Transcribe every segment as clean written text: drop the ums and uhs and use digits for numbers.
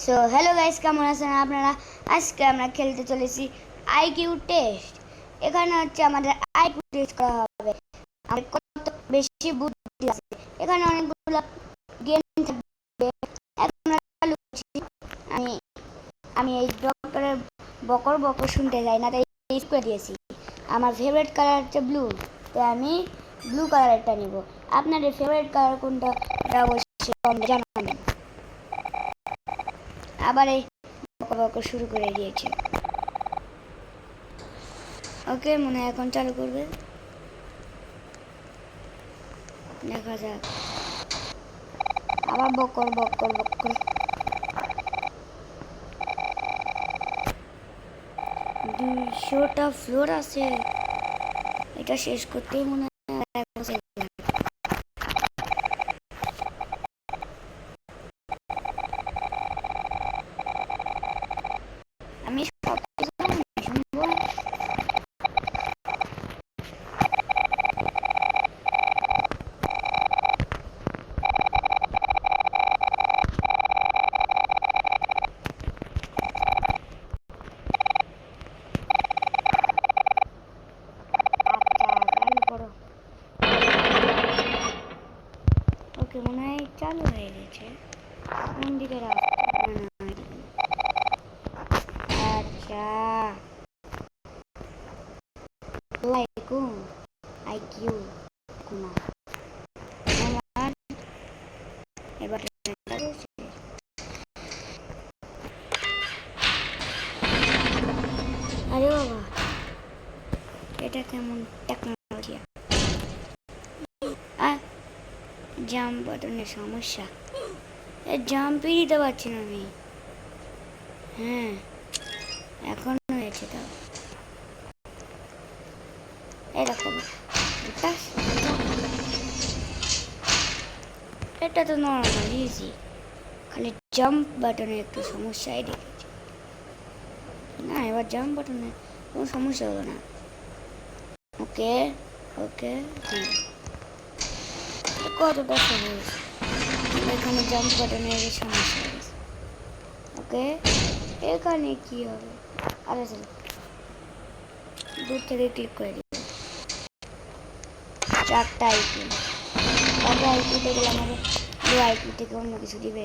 So hello guys, কেমন আছেন আপনারা? আজকে আমরা খেলতে চলেছি আইকিউ টেস্ট। এখানে হচ্ছে আমাদের আইকিউ টেস্ট করা হবে, আমাদের কত বেশি বুদ্ধি আছে। এখানে অনেকগুলো গেম থাকবে। এখন আমরা চালু করছি। আমি আমি এই ডক্টরের বকর বকর শুনতে চাই না, তাই ইউজ করে দিয়েছি। আমার ফেভারিট কালার হচ্ছে ব্লু, তাই আমি ব্লু কালারটা নিব। আপনাদের ফেভারিট কালার কোনটা অবশ্যই কমেন্টে জানাবেন। আবার এই বকর শুরু করে দিয়েছে। ওকে, মনে হয় এখন চালু করবে, দেখা যাক। আবার বকর বকর বকর। 200টা ফ্লোর আছে, এটা শেষ করতেই মনে হয় আমি সব শুনবো। ওকে, মনে হয় চালু হয়ে গেছে। কোন দিকে আচ্ছা, আইকিউ আইকিউ কুমা আমার এবার আরে বাবা, এটা কেমন টেকনোলজি! আর জাম্প বাটনের সমস্যা, জাম্পই দিতে পারছি না আমি। হ্যাঁ, এখন হয়েছে। তাও এরকম এটা তো নর্মাল ইজি, খালি জাম্প বাটনের একটু সমস্যাই দেখেছি। না, এবার জাম্প বাটনে কোনো সমস্যা হলো না। ওকে ওকে, হ্যাঁ, কতটা সহজ। এখানে জাম্প বাটনের সমস্যা হয়েছে। ওকে, এখানে কি হবে? আরে চলো, দূর থেকে ক্লিক করে দিব। 4টা আইকিউ, 4টা আইকিউ থেকে আমাদের 2 আইকিউ থেকে অন্য কিছু দিবে।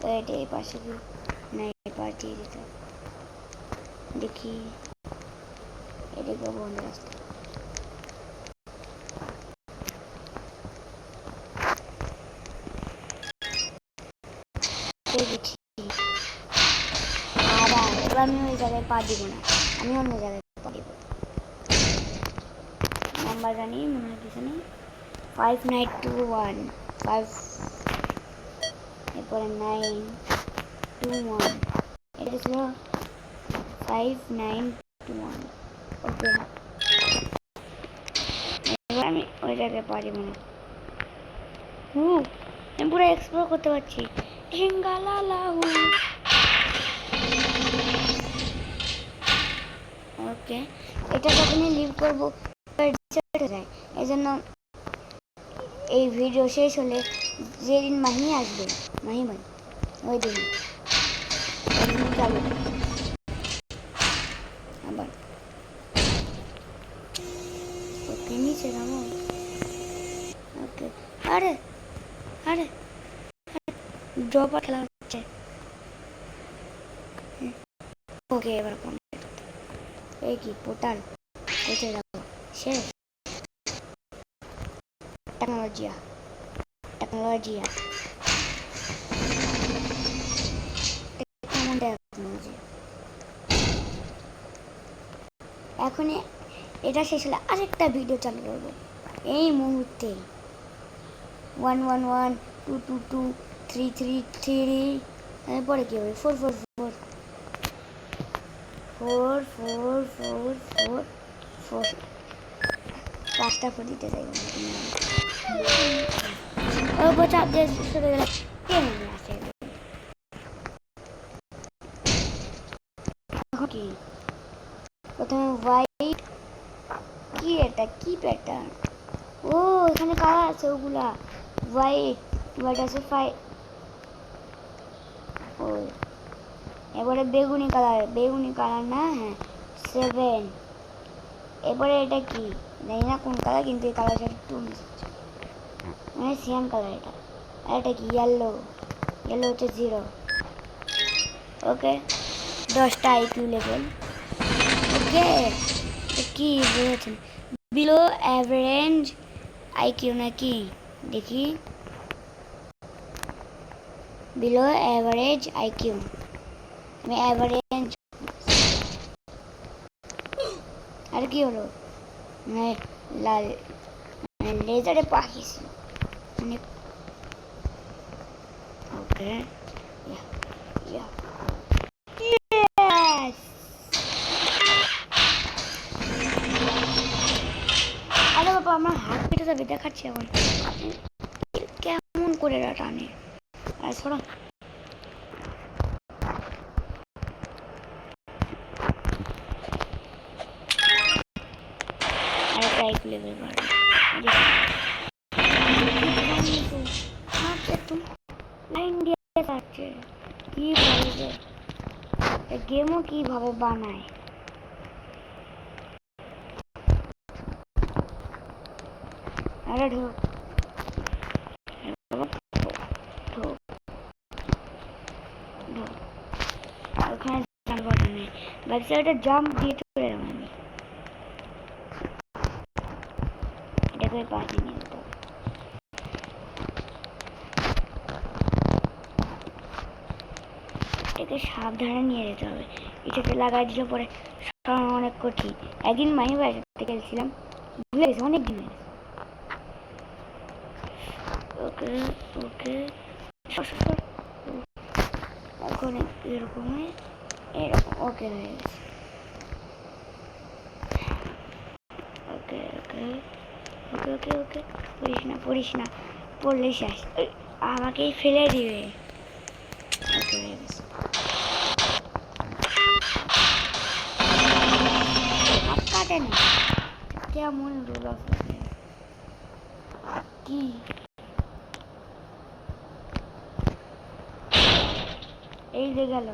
তো এটা এই পাশে না, এই পাশ দিয়ে দিতে দেখি। এদিকে বন্ধ রাস্তা। এবার আমি ওই জায়গায় পা দিব না, আমি অন্য জায়গায় পা দিব। নাম্বার জানি, মনে হয় কিছু নেই। 5921 5, এরপরে 921, এটা ছিল 5921। ওকে, এবার আমি ওই জায়গায় পা দিব না। আমি পুরো এক্সপ্লোর করতে পারছি। ওকে, এটা যখনই লিভ করবো যায়, এই জন্য এই ভিডিও শেষ হলে যেদিন মাহি আসবে, মাহি ভাই, ওই দিন চালু আবার। ওকে, নিচে নামো। ওকে, আরে আরে ড্রপার খেলা হচ্ছে। ওকে, এবার কমপ্লিট। এই কি পোর্টাল, কোথায় যাবো? শেষ। টেকনোলজিয়া টেকনোলজিয়া টেকনোলজি। এখন এটা শেষ হলে আরেকটা ভিডিও চালু করবো এই মুহূর্তে। 111 222 333, এরপরে কি হবে? 444 44444 পাঁচটা ফোর দিতে চাই। ওর চাপ দিয়ে সরে গেলে কে মনে আসে? কি প্রথমে হোয়াইট, কি এটা, কি প্যাটার্ন? ও, এখানে কালার আছে, ওগুলা হোয়াইট হোয়াইট আছে ওই এবারে বেগুনি কালার না, হ্যাঁ 7। এবারে এটা কি জানি না কোন কালার, কিন্তু এই কালারটা একটু মানে সেম কালার এটা। আর এটা কি ইয়েলো হচ্ছে 0। ওকে 10টা আইকিউ লেভেল। ওকে কি বলেছেন বিলো অ্যাভারেজ আইকিউ নাকি দেখি, বিলো অ্যাভারেজ আইকিউ, আমি অ্যাভারেজ। আর কি হলো মানে লাল লেজারে পাকিয়েছি মানে। ওকে আরে বাবা আমার হাত পেটে যাবে, দেখাচ্ছি এখন কেমন করে টানে। আর সরো লেভেল কিভাবে গেমও কিভাবে বানায়। আরে ঢোক ওখানে ব্যবসাটা জাম্প দিয়ে চলে এলাম আমি। এটাকে পাশে নিয়ে যেতে হবে। এটাকে সাবধানে নিয়ে যেতে হবে। এটাকে লাগাই দিলে পরে অনেক কঠিন। একদিন মাহি ভাইয়ের সাথে খেলছিলাম, ভুলে গেছি অনেক দিন। ওকে ওকে এখন এরকম ওকে হয়ে গেছে। ওকে ওকে ওকে ওকে ওকে পড়িস না পড়লে শেষ, আমাকেই ফেলে দিবে। ওকে হয়ে গেছে। কাটে না কেমন রোল কি এই যে গেল,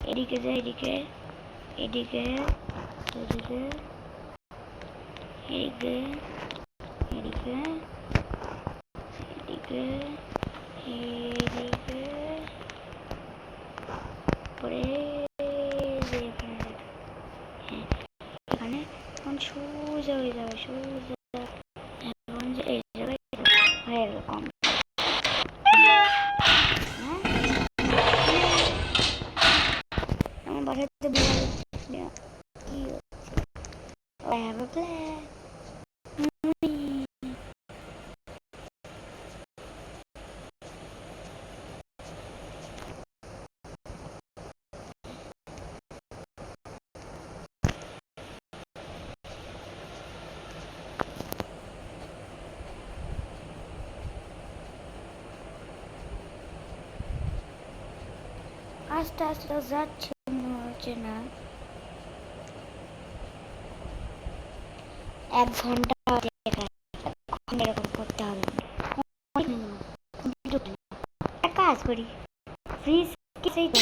এদিকে যে এদিকে এদিকে এদিকে এদিকে এদিকে এদিকে এদিকে পরে এখানে এখন সোজা হয়ে যাবে, সোজা এখন যে এই জায়গায় হয়ে গেল কম। আমার বাসাতে কি I have a plan. আস্তে আস্তে যাচ্ছে মনে হচ্ছে না, 1 ঘন্টা এরকম করতে হবে। একটা কাজ করি, ফ্রিজ সেই তো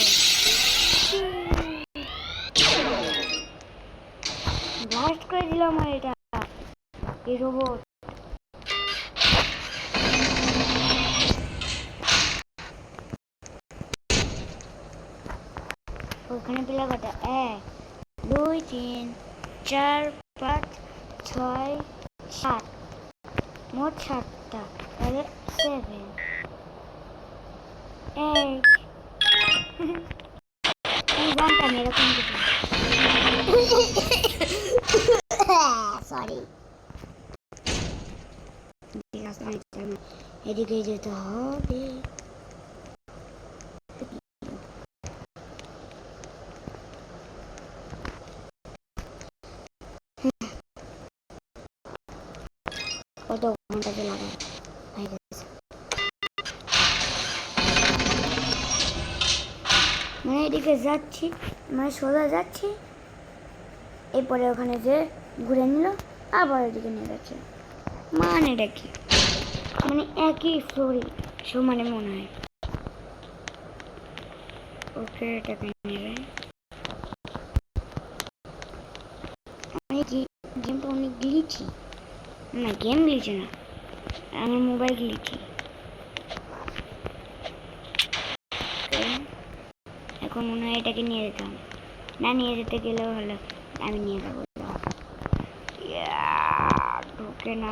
ব্লাস্ট করে দিলাম এটা এই রোবট। ওখানে পেলে কটা 1 2 3 4 5 6 7 মোট 7টা, তাহলে 7 8 আমি জানতাম এরকম কিছু। সরি এদিকে যেতে হবে। কত ঘন্টা লাগে মানে এদিকে যাচ্ছি, মানে সোজা যাচ্ছি, এরপরে ওখানে যে ঘুরে নিল আবার এদিকে নিয়ে যাচ্ছে। মানে এটা কি মানে একই ফ্লোরে সমানে মনে হয়। ওকে, এটাকে নেবে। অনেক গেমটা অনেক গ্লিচি, না গেম গ্লিচি না, আমার মোবাইল গ্লিচি। এখন মনে হয় এটাকে নিয়ে যেতাম, না নিয়ে যেতে গেলেও হলো, আমি নিয়ে যাবো। ঢুকে না,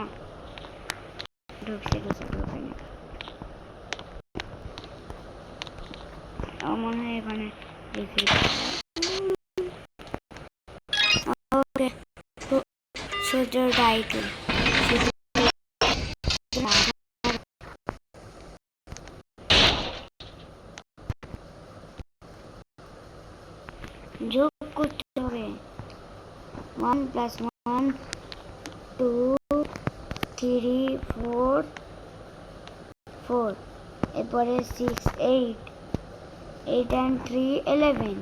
ঢুকছে কিছু ঢুকে না। মনে হয় এখানে রিফিল। ওকে, সোজা রাইট যোগ করতে হবে। 1 + 1 2 3 4 4, এরপরে 6 8 8 and 3 11।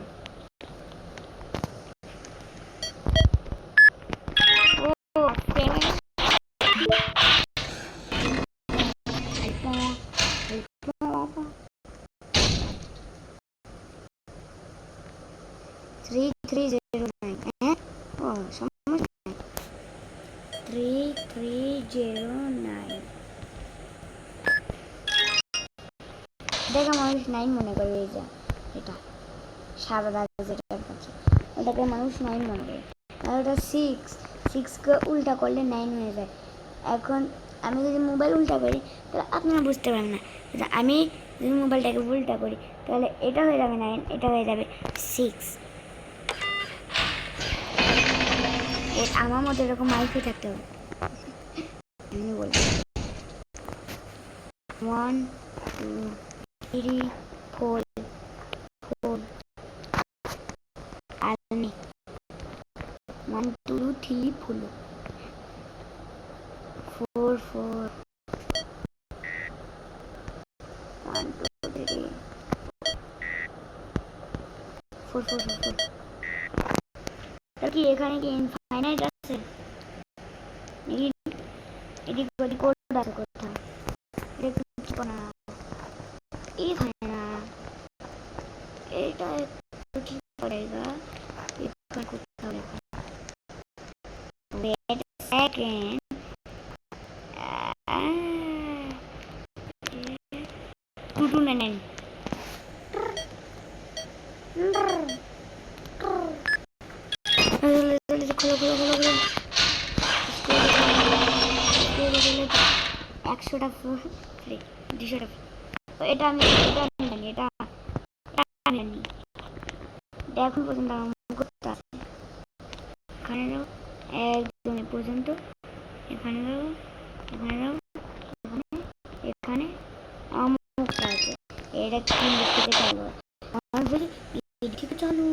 थ्री 309 है। समझ 3309 দেখে মানুষ 9 মনে করে। এই যে এটা সাদা দাগ যেটার কাছে, ওটাকে মানুষ 9 মনে করে, আর ওটা 6 কে উল্টা করলে 9 হয়ে যায়। এখন আমি যদি মোবাইল উল্টা করি তাহলে আপনারা বুঝতে পারবেন না, আমি যদি মোবাইলটাকে উল্টা করি তাহলে এটা হয়ে যাবে 9, এটা হয়ে যাবে 6। আমার মধ্যে এরকম আইকিউ থাকতে হবে। আমি বলছি 1 2 3 4 4 আর 1 2 3 4 4 4 1 2 3 4 4 4 কি এখানে কি ইনফাইনাইট আছে? এটি কোড আছে কোথাও? এটা কিছু না, এই হয় না, এটা একটু ঠিক পড়েগা। এখানে কোথাও লেখা, wait a second, 2299 খোলো খোলো খোলো খোলো। 100টা ফ্রি, 200টা। এটা আমি জানি, এটা আমি জানি, এখন পর্যন্ত আমার করতে আছে। এখানে যাও একদম পর্যন্ত, এখানে যাও, এখানে যাও, এখানে আমার মুখটা আছে। এটা তিন দিক থেকে চালু হয়, আমার বলি এই দিকে চালু,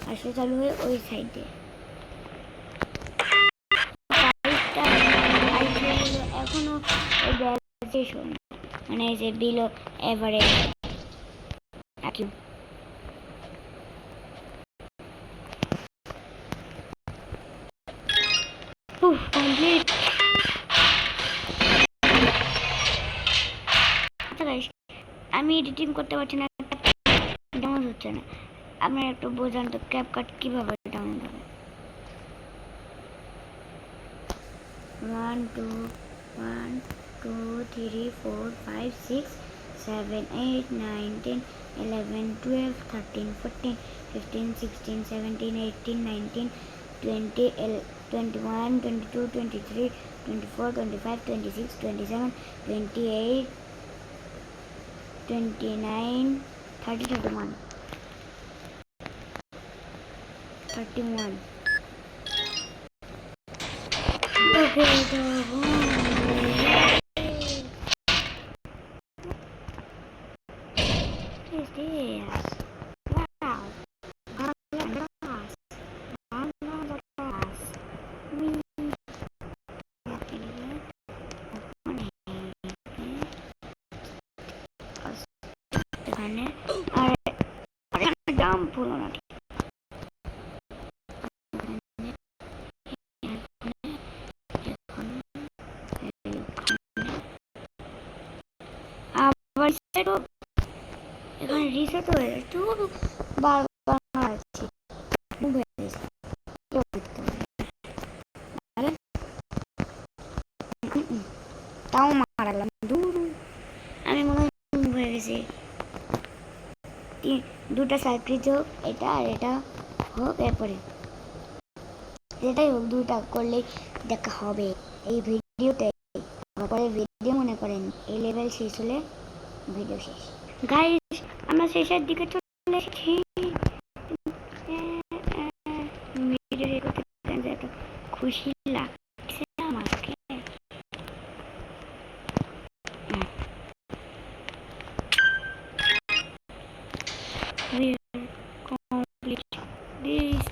আর সে চালু হয়ে ওই সাইডে। এখনো ওই ব্যালেন্স মানে এই যে বিলো এভারেজ একই। কমপ্লিট। আমি এডিটিং করতে পারছি না, ডাউনলোড হচ্ছে না। আপনারা একটু বোঝান তো ক্যাপকাট কিভাবে ডাউনলোড হবে। 1 2 1 2 3 4 5 6 7 8 9 10 11 12 13 14 15 16 17 18 19 20 21 22 23 24 25 26 27 28 29 30 31 31। Okay, what is this? Wow, another glass, another glass. এখানে আর দাম পুরো না, আবার এখানে রিসেট হয়ে যাচ্ছে তো বারবার মারাচ্ছি মুভ হয়ে গেছে তাও মারালাম দূর আমি মনে হয় মুভ হয়ে গেছি দুটা সার্কিট হোক এটা আর এটা হোক এরপরে যেটাই হোক দুটা করলে দেখা হবে এই ভিডিওতে পরে ভিডিও মনে করেন এই লেভেল শেষ হলে ভিডিও শেষ গাইস আমরা শেষের দিকে চলে এসেছি ভিডিও করতে এত খুশি লাগছে আমাকে complete this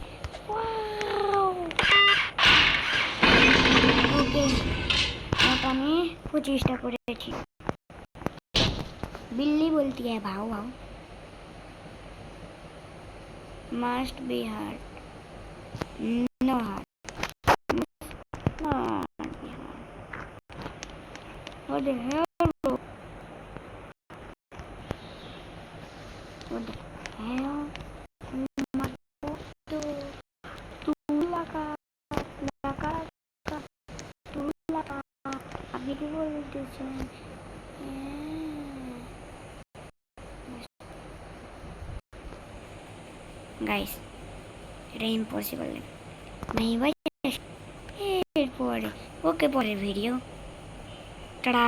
wow ওকে ওটা আমি 25টা করেছি बिल्ली बोलती है भाव भाव must be hard no hard not be hard what the hell bro? What the hell tu laka अभी भी बोलते हैं गाइस এটা ইম্পসিবল नहीं भाई এরপরে ওকে পরের ভিডিও টাটা